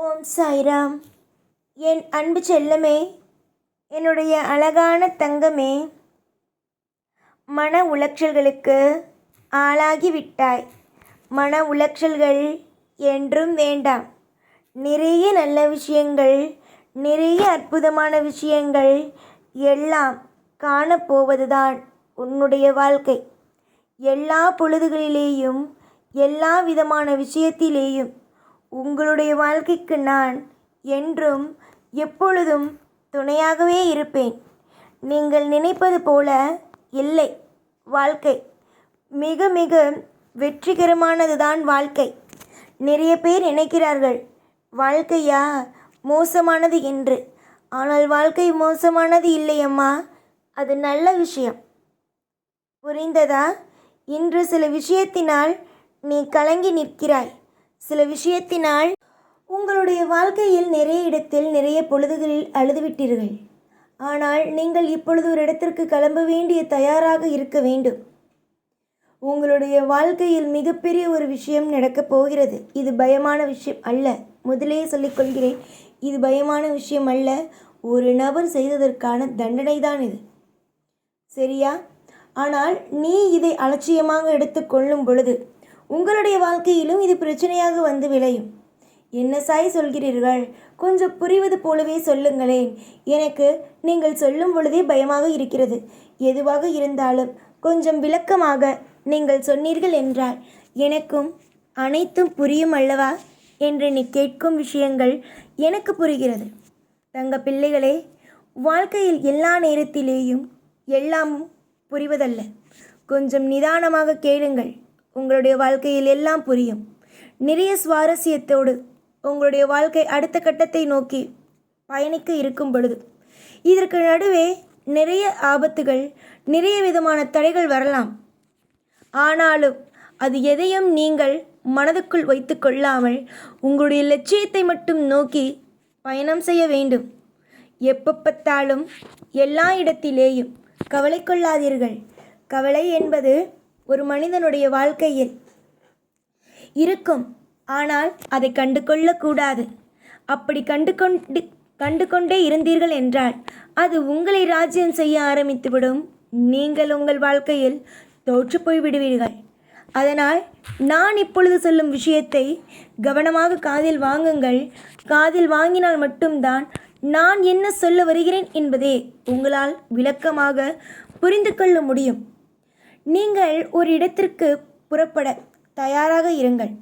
ஓம் சாய்ராம். என் அன்பு செல்லமே, என்னுடைய அழகான தங்கமே, மன உளைச்சல்களுக்கு ஆளாகிவிட்டாய். மன உளைச்சல்கள் என்றும் வேண்டாம். நிறைய நல்ல விஷயங்கள், நிறைய அற்புதமான விஷயங்கள் எல்லாம் காணப்போவதுதான் உன்னுடைய வாழ்க்கை. எல்லா பொழுதுகளிலேயும், எல்லா விதமான விஷயத்திலேயும் உங்களுடைய வாழ்க்கைக்கு நான் என்றும் எப்பொழுதும் துணையாகவே இருப்பேன். நீங்கள் நினைப்பது போல இல்லை வாழ்க்கை. மிக மிக வெற்றிகரமானதுதான் வாழ்க்கை. நிறைய பேர் நினைக்கிறார்கள் வாழ்க்கையா மோசமானது என்று. ஆனால் வாழ்க்கை மோசமானது இல்லையம்மா, அது நல்ல விஷயம். புரிந்ததா? இன்று சில விஷயத்தினால் நீ கலங்கி நிற்கிறாய். சில விஷயத்தினால் உங்களுடைய வாழ்க்கையில் நிறைய இடத்தில் நிறைய பொழுதுகளில் அழுதுவிட்டீர்கள். ஆனால் நீங்கள் இப்பொழுது ஒரு இடத்திற்கு கிளம்ப வேண்டிய தயாராக இருக்க வேண்டும். உங்களுடைய வாழ்க்கையில் மிகப்பெரிய ஒரு விஷயம் நடக்கப் போகிறது. இது பயமான விஷயம் அல்ல. முதலே சொல்லிக்கொள்கிறேன், இது பயமான விஷயம் அல்ல. ஒரு நபர் செய்ததற்கான தண்டனை தான் இது. சரியா? ஆனால் நீ இதை அலட்சியமாக எடுத்துக்கொள்ளும் பொழுது உங்களுடைய வாழ்க்கையிலும் இது பிரச்சனையாக வந்து விளையும். என்ன சாய் சொல்கிறீர்கள்? கொஞ்சம் புரிவது போலவே சொல்லுங்களேன். எனக்கு நீங்கள் சொல்லும் பொழுதே பயமாக இருக்கிறது. எதுவாக இருந்தாலும் கொஞ்சம் விளக்கமாக நீங்கள் சொன்னீர்கள் என்றால் எனக்கும் அனைத்தும் புரியும் அல்லவா என்று நீ கேட்கும் விஷயங்கள் எனக்கு புரிகிறது. தங்க பிள்ளைகளே, வாழ்க்கையில் எல்லா நேரத்திலேயும் எல்லாமும் புரிவதல்ல. கொஞ்சம் நிதானமாக கேளுங்கள். உங்களுடைய வாழ்க்கையில் எல்லாம் புரியும். நிறைய சுவாரஸ்யத்தோடு உங்களுடைய வாழ்க்கை அடுத்த கட்டத்தை நோக்கி பயணிக்க இருக்கும் பொழுது இதற்கு நடுவே நிறைய ஆபத்துகள், நிறைய விதமான தடைகள் வரலாம். ஆனாலும் அது எதையும் நீங்கள் மனதுக்குள் வைத்து கொள்ளாமல் உங்களுடைய லட்சியத்தை மட்டும் நோக்கி பயணம் செய்ய வேண்டும். எப்போ பார்த்தாலும் எல்லா இடத்திலேயும் கவலை கொள்ளாதீர்கள். கவலை என்பது ஒரு மனிதனுடைய வாழ்க்கையில் இருக்கும். ஆனால் அதை கண்டு கொள்ளக்கூடாது. அப்படி கண்டு கொண்டே இருந்தீர்கள் என்றால் அது உங்களை ராஜ்யம் செய்ய ஆரம்பித்துவிடும். நீங்கள் உங்கள் வாழ்க்கையில் தோற்று போய் விடுவீர்கள். அதனால் நான் இப்பொழுது சொல்லும் விஷயத்தை கவனமாக காதில் வாங்குங்கள். காதில் வாங்கினால் மட்டும்தான் நான் என்ன சொல்ல வருகிறேன் என்பதே உங்களால் விளக்கமாக புரிந்து கொள்ள முடியும். நீங்கள் ஒரு இடத்திற்கு புறப்பட தயாராக இருங்கள்.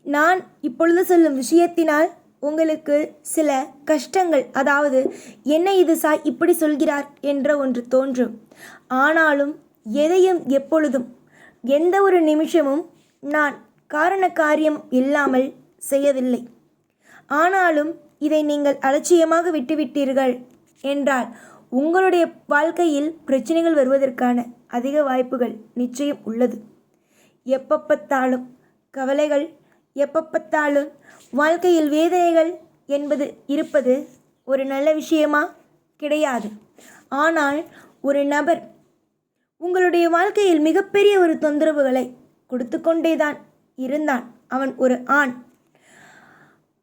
நான் இப்பொழுது சொல்லும் விஷயத்தினால் உங்களுக்கு சில கஷ்டங்கள், அதாவது என்ன இது சாய் இப்படி சொல்கிறார் என்ற ஒன்று தோன்றும். ஆனாலும் எதையும் எப்பொழுதும் எந்த ஒரு நிமிஷமும் நான் காரண காரியம் இல்லாமல் செய்யவில்லை. ஆனாலும் இதை நீங்கள் அலட்சியமாக விட்டுவிட்டீர்கள் என்றால் உங்களுடைய வாழ்க்கையில் பிரச்சனைகள் வருவதற்கான அதிக வாய்ப்புகள் நிச்சயம் உள்ளது. எப்போ பார்த்தாலும் கவலைகள், எப்போ பார்த்தாலும் வாழ்க்கையில் வேதனைகள் என்பது இருப்பது ஒரு நல்ல விஷயமா? கிடையாது. ஆனால் ஒரு நபர் உங்களுடைய வாழ்க்கையில் மிகப்பெரிய ஒரு தொந்தரவுகளை கொடுத்து கொண்டேதான் இருந்தான். அவன் ஒரு ஆண்.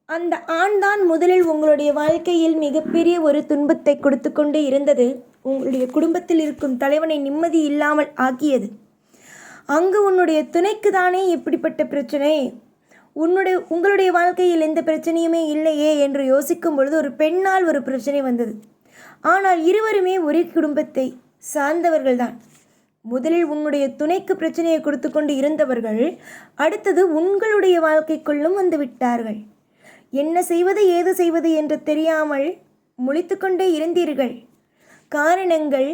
அந்த ஆண் தான் முதலில் உங்களுடைய வாழ்க்கையில் மிகப்பெரிய ஒரு துன்பத்தை கொடுத்து கொண்டே இருந்தது. உங்களுடைய குடும்பத்தில் இருக்கும் தலைவனை நிம்மதி இல்லாமல் ஆக்கியது. அங்கு உன்னுடைய துணைக்கு தானே இப்படிப்பட்ட பிரச்சனை, உங்களுடைய வாழ்க்கையில் எந்த பிரச்சனையுமே இல்லையே என்று யோசிக்கும் பொழுது ஒரு பெண்ணால் ஒரு பிரச்சனை வந்தது. ஆனால் இருவருமே ஒரே குடும்பத்தை சார்ந்தவர்கள்தான். முதலில் உன்னுடைய துணைக்கு பிரச்சனையை கொடுத்து கொண்டு இருந்தவர்கள் அடுத்தது உங்களுடைய வாழ்க்கைக்குள்ளும் வந்து விட்டார்கள். என்ன செய்வது ஏது செய்வது என்று தெரியாமல் முழித்து கொண்டே இருந்தீர்கள். காரணங்கள்,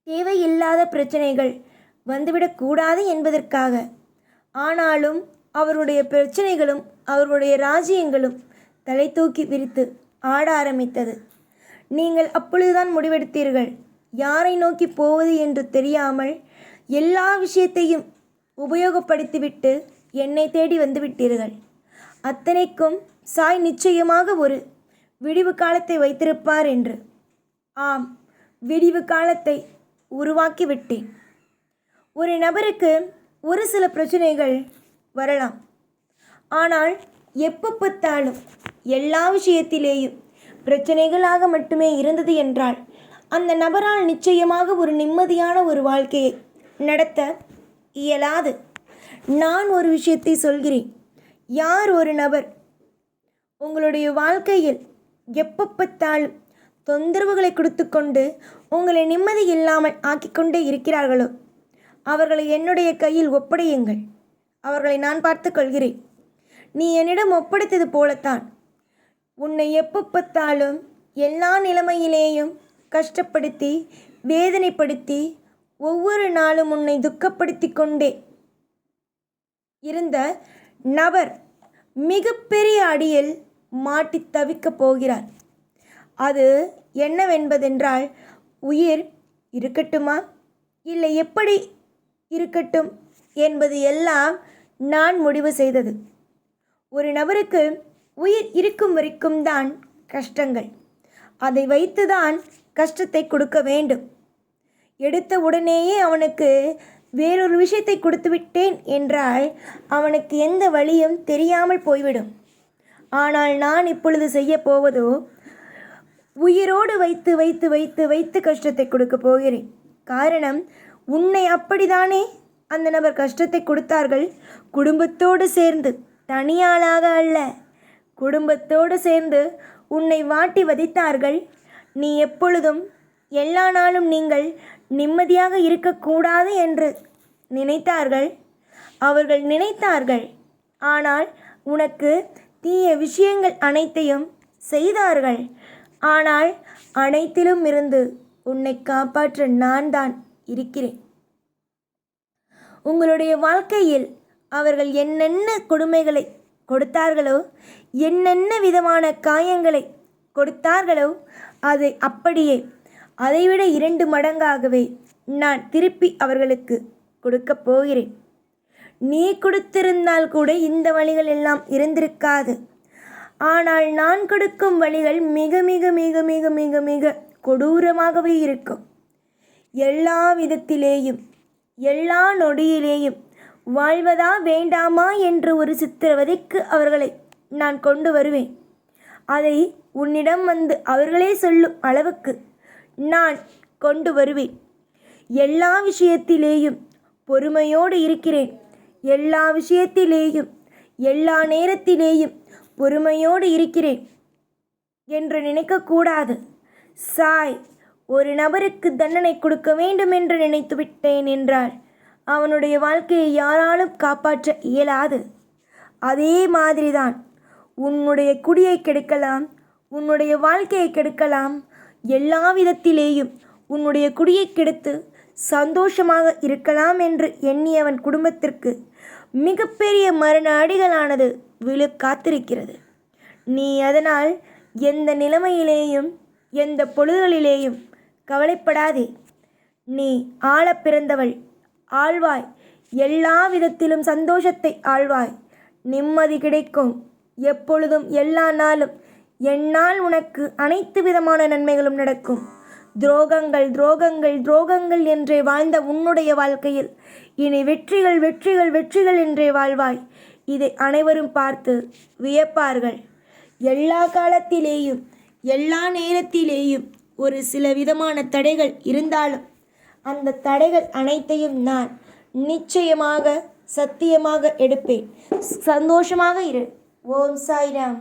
தேவையில்லாத பிரச்சனைகள் வந்துவிடக்கூடாது என்பதற்காக. ஆனாலும் அவருடைய பிரச்சனைகளும் அவருடைய ராஜ்யங்களும் தலை தூக்கி விரித்து ஆட ஆரம்பித்தது. நீங்கள் அப்பொழுதுதான் முடிவெடுத்தீர்கள். யாரை நோக்கி போவது என்று தெரியாமல் எல்லா விஷயத்தையும் உபயோகப்படுத்திவிட்டு என்னை தேடி வந்துவிட்டீர்கள். அத்தனைக்கும் சாய் நிச்சயமாக ஒரு விடிவு காலத்தை வைத்திருப்பார் என்று. ஆம், விடிவு காலத்தை உருவாக்கி விட்டேன். ஒரு நபருக்கு ஒரு சில பிரச்சனைகள் வரலாம். ஆனால் எப்போ பார்த்தாலும் எல்லா விஷயத்திலேயும் பிரச்சனைகளாக மட்டுமே இருந்தது என்றால் அந்த நபரால் நிச்சயமாக ஒரு நிம்மதியான ஒரு வாழ்க்கையை நடத்த இயலாது. நான் ஒரு விஷயத்தை சொல்கிறேன். யார் ஒரு நபர் உங்களுடைய வாழ்க்கையில் எப்போ பார்த்தாலும் தொந்தரவுகளை கொடுத்து கொண்டு உங்களை நிம்மதி இல்லாமல் ஆக்கிக்கொண்டே இருக்கிறார்களோ அவர்களை என்னுடைய கையில் ஒப்படையுங்கள். அவர்களை நான் பார்த்து கொள்கிறேன். நீ என்னிடம் ஒப்படைத்தது போலத்தான் உன்னை எப்போ பார்த்தாலும் எல்லா நிலைமையிலேயும் கஷ்டப்படுத்தி வேதனைப்படுத்தி ஒவ்வொரு நாளும் உன்னை துக்கப்படுத்தி கொண்டே இருந்த நபர் மிகப்பெரிய அடியில் மாட்டி தவிக்கப் போகிறார். அது என்னவென்பதென்றால், உயிர் இருக்கட்டுமா இல்லை எப்படி இருக்கட்டும் என்பது எல்லாம் நான் முடிவு செய்தது. ஒரு நபருக்கு உயிர் இருக்கும் வரைக்கும் தான் கஷ்டங்கள். அதை வைத்துதான் கஷ்டத்தை கொடுக்க வேண்டும். எடுத்த உடனேயே அவனுக்கு வேறொரு விஷயத்தை கொடுத்து விட்டேன் என்றால் அவனுக்கு எந்த வழியும் தெரியாமல் போய்விடும். ஆனால் நான் இப்பொழுது செய்ய போவதோ உயிரோடு வைத்து வைத்து வைத்து வைத்து கஷ்டத்தை கொடுக்க போகிறேன். காரணம், உன்னை அப்படித்தானே அந்த நபர் கஷ்டத்தை கொடுத்தார்கள். குடும்பத்தோடு சேர்ந்து, தனியாளாக அல்ல, குடும்பத்தோடு சேர்ந்து உன்னை வாட்டி வதைத்தார்கள். நீ எப்பொழுதும் எல்லா நாளும் நீங்கள் நிம்மதியாக இருக்கக்கூடாது என்று நினைத்தார்கள். அவர்கள் நினைத்தார்கள். ஆனால் உனக்கு தீய விஷயங்கள் அனைத்தையும் செய்தார்கள். ஆனால் அனைத்திலும் இருந்து உன்னை காப்பாற்ற நான் தான் இருக்கிறேன். உங்களுடைய வாழ்க்கையில் அவர்கள் என்னென்ன கொடுமைகளை கொடுத்தார்களோ, என்னென்ன விதமான காயங்களை கொடுத்தார்களோ, அதை அப்படியே அதைவிட 2 மடங்காகவே நான் திருப்பி அவர்களுக்கு கொடுக்கப் போகிறேன். நீ கொடுத்திருந்தால் கூட இந்த வழிகள் எல்லாம் இருந்திருக்காது. ஆனால் நான் கொடுக்கும் வழிகள் மிக மிக மிக மிக மிக மிக கொடூரமாகவே இருக்கும். எல்லா விதத்திலேயும் எல்லா நொடியிலேயும் வாழ்வதா வேண்டாமா என்ற ஒரு சித்திரவதைக்கு அவர்களை நான் கொண்டு வருவேன். அதை உன்னிடம் வந்து அவர்களே சொல்லும் அளவுக்கு நான் கொண்டு வருவேன். எல்லா விஷயத்திலேயும் பொறுமையோடு இருக்கிறேன். எல்லா விஷயத்திலேயும் எல்லா நேரத்திலேயும் பொறுமையோடு இருக்கிறேன் என்று நினைக்கக்கூடாது. சாய், ஒரு நபருக்கு தண்டனை கொடுக்க வேண்டும் என்று நினைத்து விட்டேன் என்றால் அவனுடைய வாழ்க்கையை யாராலும் காப்பாற்ற இயலாது. அதே மாதிரிதான் உன்னுடைய குடியை கெடுக்கலாம், உன்னுடைய வாழ்க்கையை கெடுக்கலாம். எல்லா விதத்திலேயும் உன்னுடைய குடியை கெடுத்து சந்தோஷமாக இருக்கலாம் என்று எண்ணியவன் குடும்பத்திற்கு மிகப்பெரிய மரண அடிகளானது விழு காத்திருக்கிறது. நீ அதனால் எந்த நிலைமையிலேயும் எந்த பொழுதுகளிலேயும் கவலைப்படாதே. நீ ஆள பிறந்தவள், ஆழ்வாய். எல்லா விதத்திலும் சந்தோஷத்தை ஆழ்வாய். நிம்மதி கிடைக்கும் எப்பொழுதும், எல்லா நாளும். என்னால் உனக்கு அனைத்து விதமான நன்மைகளும் நடக்கும். துரோகங்கள் துரோகங்கள் துரோகங்கள் என்றே வாழ்ந்த உன்னுடைய வாழ்க்கையில் இனி வெற்றிகள் வெற்றிகள் வெற்றிகள் என்றே வாழ்வாய். இதை அனைவரும் பார்த்து வியப்பார்கள். எல்லா காலத்திலேயும் எல்லா நேரத்திலேயும் ஒரு சில விதமான தடைகள் இருந்தாலும் அந்த தடைகள் அனைத்தையும் நான் நிச்சயமாக சத்தியமாக எடுப்பேன். சந்தோஷமாக இரு. ஓம் சாய்ராம்.